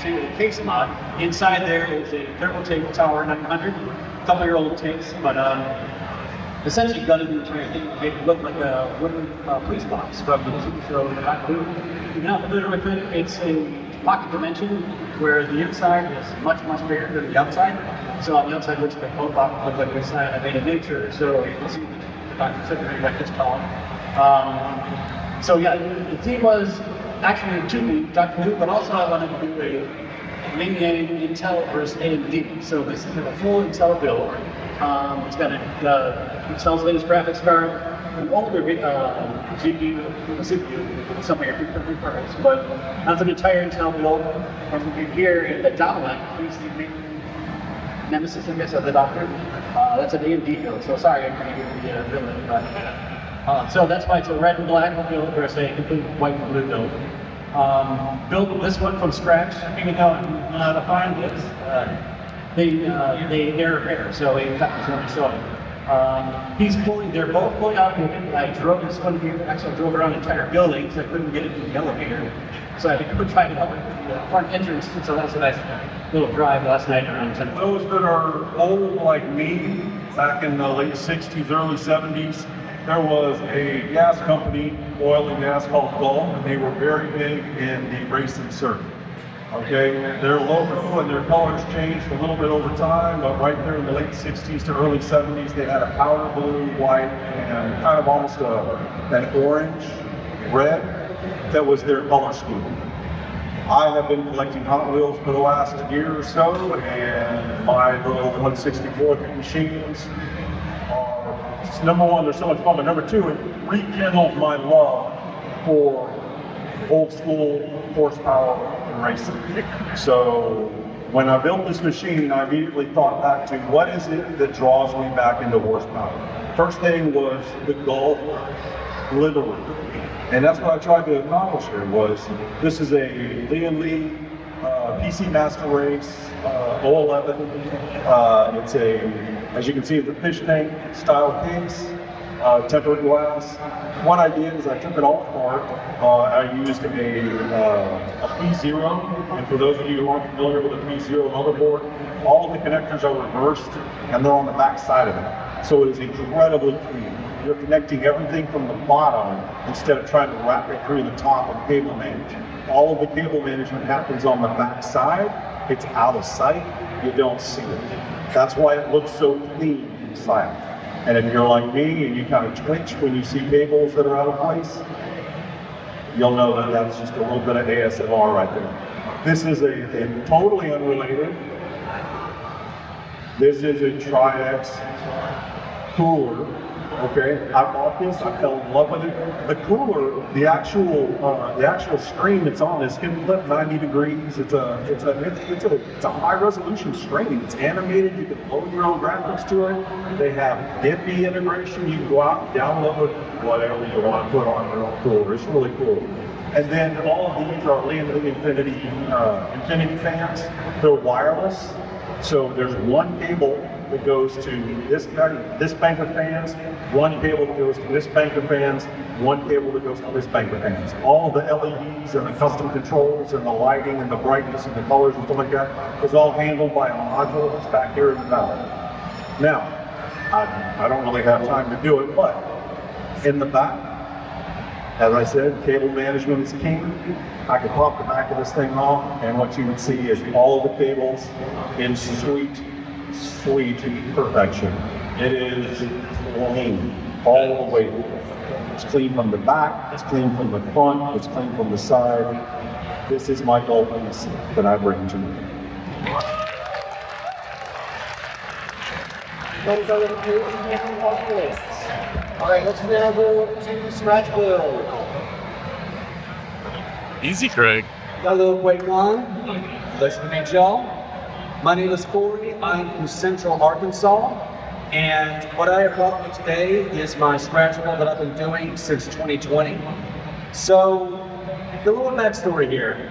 actually a case mod. Inside there is a thermal tower 900, couple-year-old case, but essentially gutted the entire thing to make it look like a wooden police box from the TV show. If you're not familiar with it, it's a pocket dimension where the inside is much bigger than the outside. So on the outside, it looks like a coat box, looks like this side I made a miniature. So you can see the configuration like this column. So yeah, the theme was actually to be Dr. Who, but also I wanted to do a maybe Intel versus AMD. So this is a full Intel build. It's got Intel's latest graphics card, an older GPU, CPU, something like that, but that's an entire Intel build. And here in the downlight, he's the main nemesis, I guess, of the doctor. That's an AMD build, so sorry I couldn't give you the villain, but so that's why it's a red and black build versus a complete white and blue build. Built this one from scratch, even though I don't know how to find this. They're rare, so he cut this one. So they're both fully automated. I drove this one here, actually I drove around the entire building because I couldn't get it in the elevator. So I had to try to help it the front entrance, so that's a nice little drive last night around 10. Those that are old like me, back in the late 60s, early 70s, there was a gas company, oil and gas, called Gulf, and they were very big in the racing circuit. Okay, their logo and their colors changed a little bit over time, but right there in the late 60s to early 70s, they had a powder blue, white, and kind of almost an orange, red, that was their color scheme. I have been collecting Hot Wheels for the last year or so, and my little 164 machines are, number one, they're so much fun, but number two, it rekindled my love for old school horsepower and racing. So when I built this machine, I immediately thought back to what is it that draws me back into horsepower. First thing was the Gulf livery. And that's what I tried to accomplish here was, this is a Lee PC Master Race 011. It's a, as you can see, it's a fish tank style case, tempered glass. What I did is I took it all apart. I used a P0, and for those of you who aren't familiar with a P0 motherboard, all of the connectors are reversed and they're on the back side of it. So it is incredibly clean. You're connecting everything from the bottom instead of trying to wrap it through the top of cable management. All of the cable management happens on the back side. It's out of sight. You don't see it. That's why it looks so clean inside. And if you're like me and you kind of twitch when you see cables that are out of place, you'll know that that's just a little bit of ASMR right there. This is a totally unrelated. This is a TRYX cooler. Okay, I bought this. I fell in love with it. The cooler, the actual screen that's on is hidden flip 90 degrees. It's a high resolution screen. It's animated. You can load your own graphics to it. They have Giphy integration. You can go out and download whatever you want to put on your own cooler. It's really cool. And then all of these are Infinity fans. They're wireless. So there's one cable that goes to this bank of fans, one cable that goes to this bank of fans, one cable that goes to this bank of fans. All the LEDs and the custom controls and the lighting and the brightness and the colors and stuff like that is all handled by a module that's back here in the back. Now, I don't really have time to do it, but in the back, as I said, cable management is king. I could pop the back of this thing off, and what you would see is all of the cables in sweet perfection. It is clean all the way. It's clean from the back, it's clean from the front, it's clean from the side. This is my dolphins that I bring to you. All right, let's now go to scratch build. Easy, Craig. Got a little QuakeCon. Nice to meet y'all. My name is Corey. I'm from Central Arkansas. And what I have brought you today is my scratch build that I've been doing since 2020. So, the little backstory here.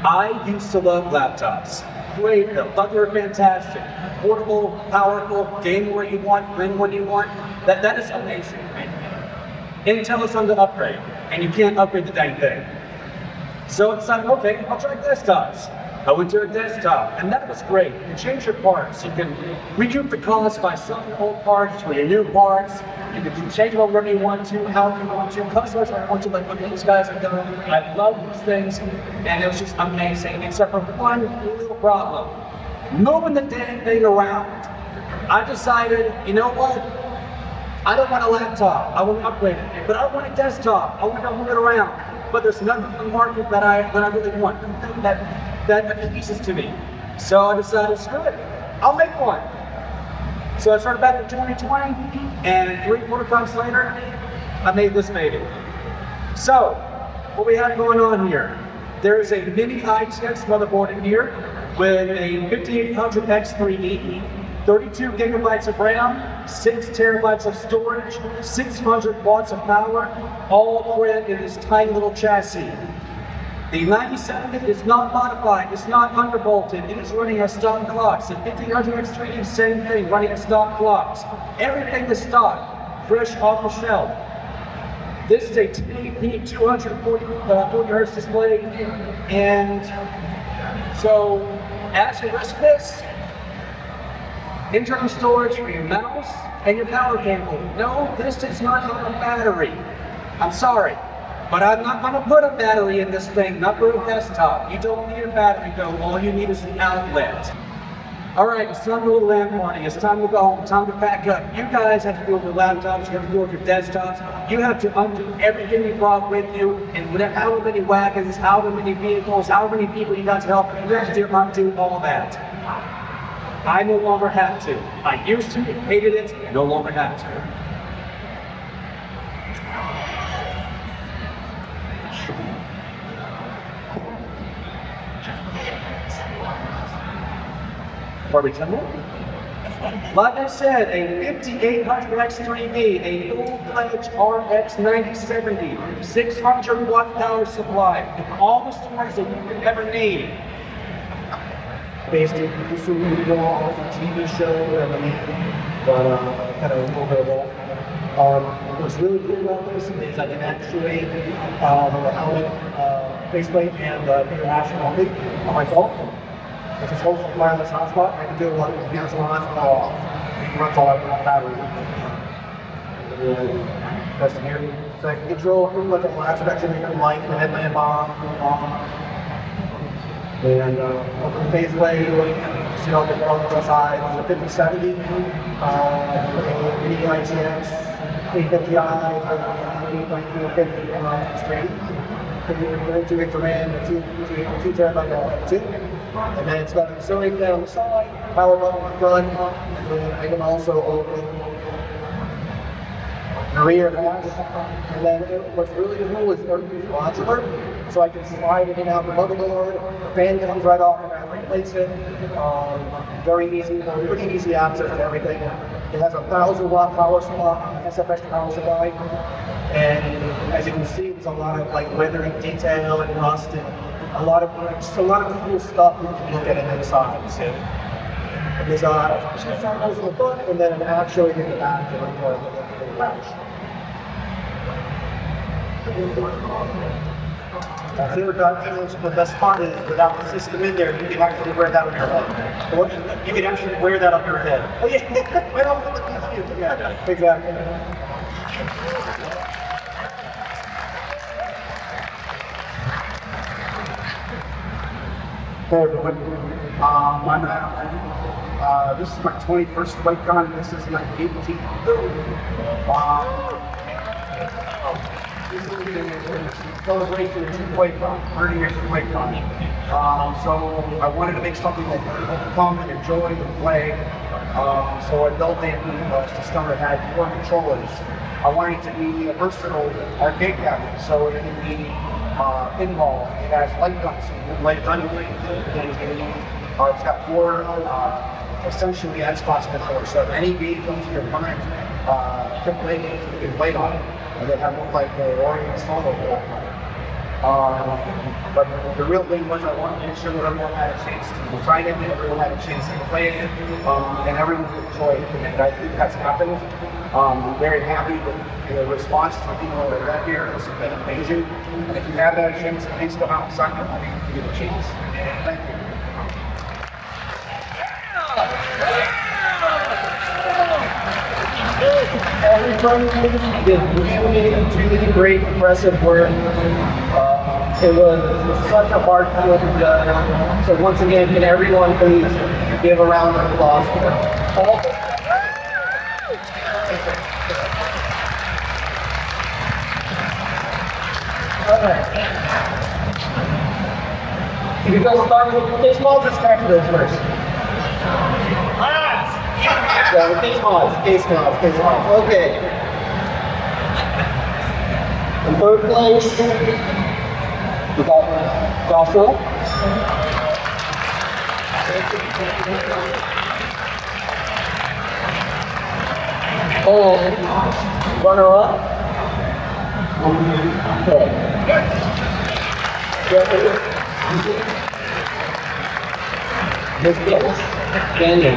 I used to love laptops. Great, thought they were fantastic. Portable, powerful, game where you want, win when you want. That is amazing. Intel is on the upgrade, and you can't upgrade the dang thing. So it's like, okay, I'll try desktops. I went to a desktop, and that was great. You can change your parts. You can recoup the cost by selling your old parts for your new parts. You can change them wherever you want to, however you want to. Customers I want to, like what these guys have done. I love these things, and it was just amazing, except for one little problem. Moving the damn thing around. I decided, you know what? I don't want a laptop. I want to upgrade it. But I want a desktop. I want to move it around. But there's nothing on the market that I really want that appeases to me. So I decided, screw it, I'll make one. So I started back in 2020, and 3-4 months later, I made this baby. So, what we have going on here, there is a mini ITX motherboard in here with a 5800X 3D, 32 gigabytes of RAM, 6 terabytes of storage, 600 watts of power, all crammed in this tiny little chassis. The 97 is not modified, it's not undervolted, it is running as stock clocks. The 5800X 3D, same thing, running as stock clocks. Everything is stock, fresh off the shelf. This is a 1080p 240 Hz display, and so as you listen to this, internal storage for your mouse and your power cable. No, this does not have a battery. I'm sorry, but I'm not going to put a battery in this thing, not for a desktop. You don't need a battery though, all you need is an outlet. Alright, it's time to go to land party, it's time to go home, time to pack up. You guys have to deal with your laptops, you have to deal with your desktops, you have to undo everything you brought with you, and whatever, however many wagons, however many vehicles, however many people you got to help, you have to undo all that. I no longer have to. I used to, hated it, no longer have to. Like I said, a 5800X 3D, a full-fledged RX 9070, 600 watt power supply, all the storage that you could ever need. Based in TV show, but kind of a little bit of both. What's really cool about this is I can actually the helmet, faceplate, and the interaction only on my phone. It's just holds the wireless hotspot. I can do a lot of computers on and runs all that battery. That's here. So I can control what all aspects of the light, the headlamp on, and open the faceplate, see all the colors side. On the 5070, NVIDIA ITX, 850i, 850 straight. 2 gig of RAM, 2 terabyte chip, and then it's got an accelerator down on the side, power button in the front, and then I can also open the rear hatch. And then what's really cool is everything's modular, so I can slide it in and out the motherboard. The fan comes right off and I replace it. Very easy, pretty easy access to everything. It has a 1000 watt power supply, SFX power supply. And as you can see, there's a lot of like weathering detail and rust and a lot of cool stuff you can look at it inside. So there's two circles in the front and then actually in the back of the latch. The best part is without the system in there, you can actually wear that on your head. You can actually wear that on your head. Oh yeah, right off the PC. Yeah, exactly. Hey everyone, I'm Alan. This is my 21st QuakeCon. This is my 18th. This is a celebration of QuakeCon, 30 years of QuakeCon. So I wanted to make something that people could come and enjoy and play. So I built a system that had 4 controllers. I wanted it to be a versatile arcade cabinet, so it can be pinball. It has light guns, so you can light gun. It's got 4 essentially Xbox controllers, so any game comes to your mind, AAA games you can play on it, and they have like the Oregon solo. But the real thing was I wanted to make sure that everyone had a chance to sign it, and everyone had a chance to play it, and everyone could enjoy it. And I think that's happened. I'm very happy with the response to the people that are here. It's been amazing. And if you have that chance, please come out and sign up. I think you get a chance. Thank you. Everybody did really great, impressive work. It was such a hard field to judge. So once again, can everyone please give a round of applause for all. Alright. If you guys start with case mods, let's crack those first. Yeah, with case mods. Okay. In third place, we got Joshua. And runner-up. Okay. This is Daniel.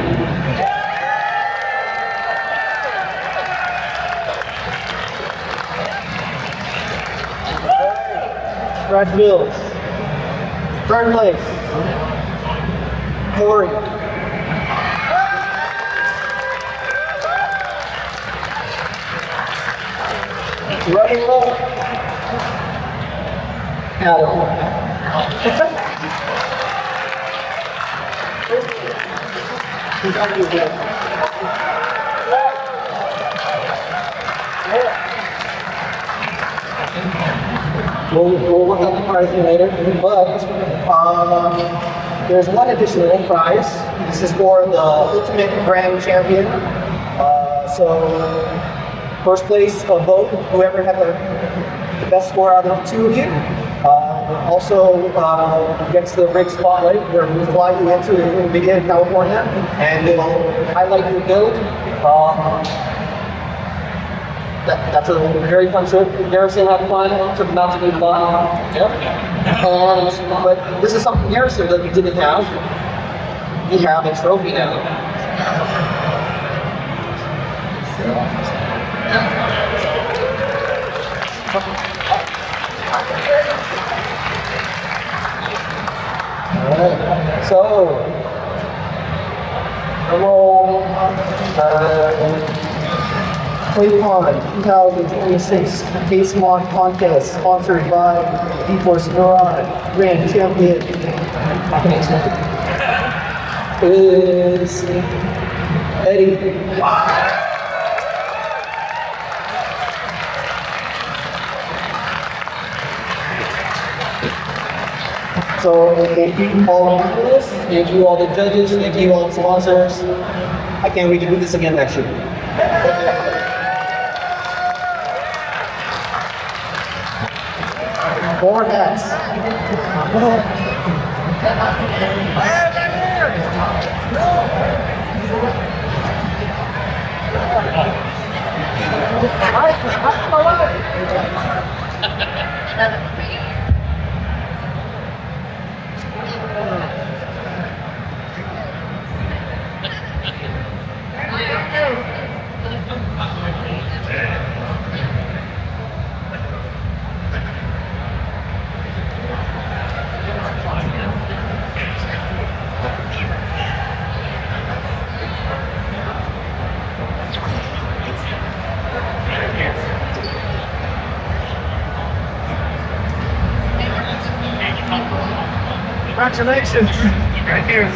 Brad Mills. Third place. Corey. Running low. Adam. We'll look at the pricing later, but there's one additional prize. This is for the Ultimate Grand Champion. So, first place of vote, whoever had the best score out of the two of you. Also gets the rig spotlight where we fly you into NVIDIA California and we'll highlight your build. That's a very fun trip. Garrison had fun, took him out to do fun. Yep. But this is something Garrison that we didn't have. We have a trophy now. Alright, so QuakeCon 2026 Case Mod Contest sponsored by GeForce Grand Champion is Eddie. So thank you all the panelists, thank you all the judges, thank you all the sponsors. I can't wait to do this again next year. More hats. Congratulations. Right here.